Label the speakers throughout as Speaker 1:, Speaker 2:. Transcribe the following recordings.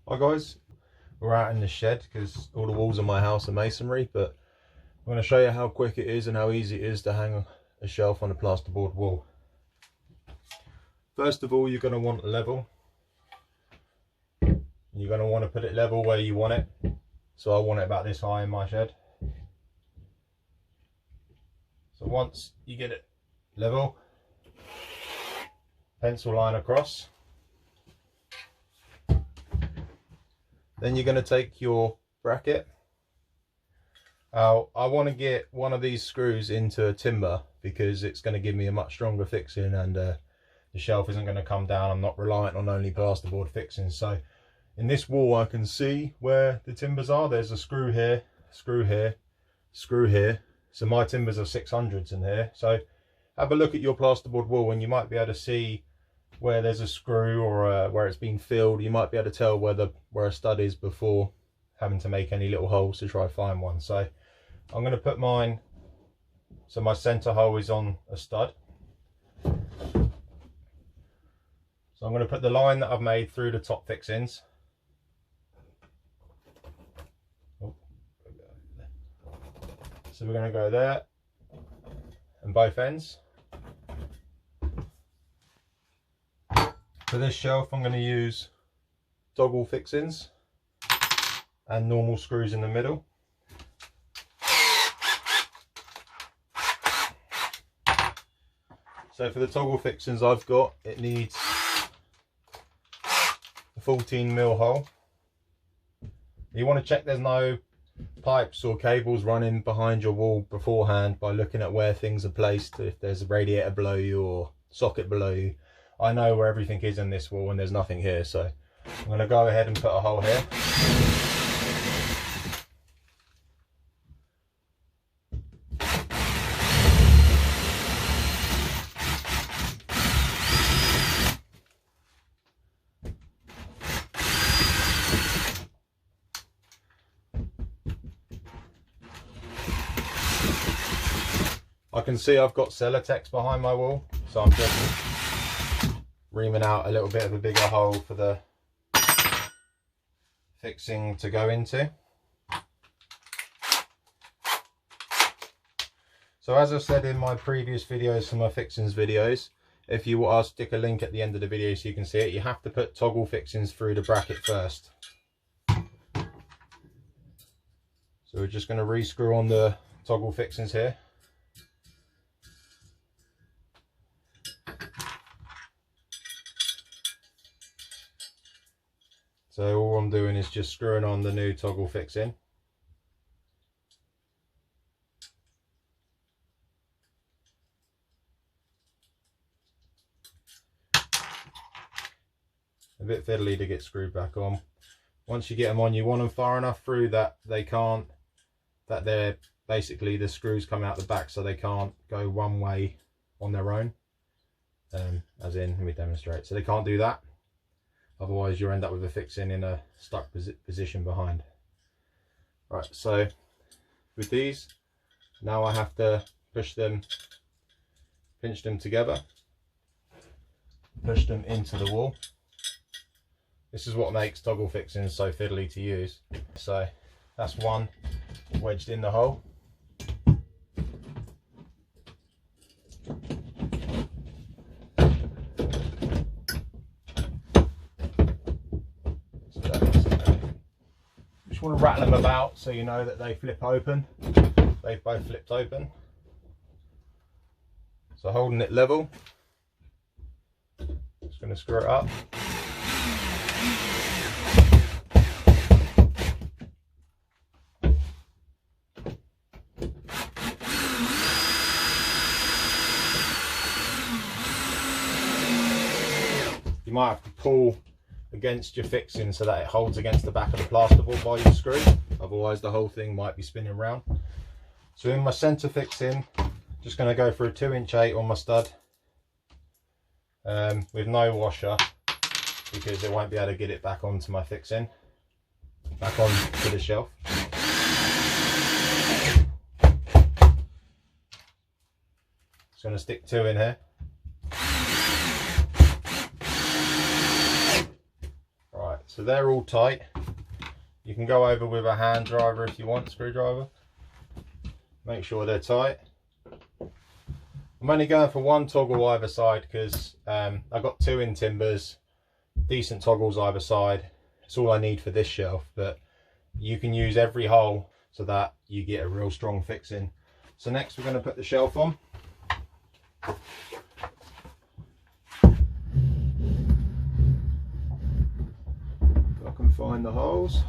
Speaker 1: Hi guys, we're out in the shed because all the walls of my house are masonry, but I'm going to show you how quick it is and how easy it is to hang a shelf on a plasterboard wall. First of all, you're going to want level. You're going to want to put it level where you want it. So I want it about this high in my shed. So once you get it level, pencil line across. Then you're going to take your bracket. I want to get one of these screws into a timber because it's going to give me a much stronger fixing, and the shelf isn't going to come down. I'm not reliant on only plasterboard fixings. So in this wall I can see where the timbers are. There's a screw here, screw here, screw here. So my timbers are 600s in here. So have a look at your plasterboard wall and you might be able to see where there's a screw or where it's been filled. You might be able to tell where a stud is before having to make any little holes to try find one. So I'm going to put mine, so my center hole is on a stud. So I'm going to put the line that I've made through the top fixings. So we're going to go there and both ends. For this shelf I'm going to use toggle fixings and normal screws in the middle. So for the toggle fixings I've got, it needs a 14mm hole. You want to check there's no pipes or cables running behind your wall beforehand by looking at where things are placed. If there's a radiator below you or socket below you, I know where everything is in this wall and there's nothing here, so I'm going to go ahead and put a hole here. I can see I've got Celotex behind my wall, so I'm just reaming out a little bit of a bigger hole for the fixing to go into. So as I said in my previous videos for my fixings videos, if you I'll stick a link at the end of the video so you can see it, you have to put toggle fixings through the bracket first. So we're just going to re-screw on the toggle fixings here. So all I'm doing is just screwing on the new toggle fixing. A bit fiddly to get screwed back on. Once you get them on, you want them far enough through that they're basically the screws come out the back, so they can't go one way on their own. As in, let me demonstrate. So they can't do that. Otherwise you'll end up with a fixing in a stuck position behind. Right, so with these, now I have to pinch them together, push them into the wall. This is what makes toggle fixings so fiddly to use. So that's one wedged in the hole. Just want to rattle them about so you know that they flip open. They've both flipped open. So holding it level, just going to screw it up. You might have to pull against your fixing so that it holds against the back of the plasterboard while you screw, otherwise the whole thing might be spinning round. So in my centre fixing, just going to go for a 2" 8 on my stud with no washer, because it won't be able to get it back onto my fixing, back onto the shelf. Just going to stick 2 in here. So they're all tight. You can go over with a hand driver if you want, screwdriver. Make sure they're tight. I'm only going for one toggle either side because I've got 2 in timbers, decent toggles either side. It's all I need for this shelf, but you can use every hole so that you get a real strong fixing. So next we're going to put the shelf on. If I can find the holes.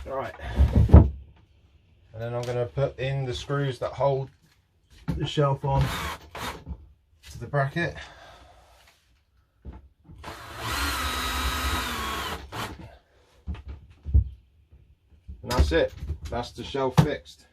Speaker 1: Right, and then I'm going to put in the screws that hold the shelf on to the bracket. And that's it, that's the shelf fixed.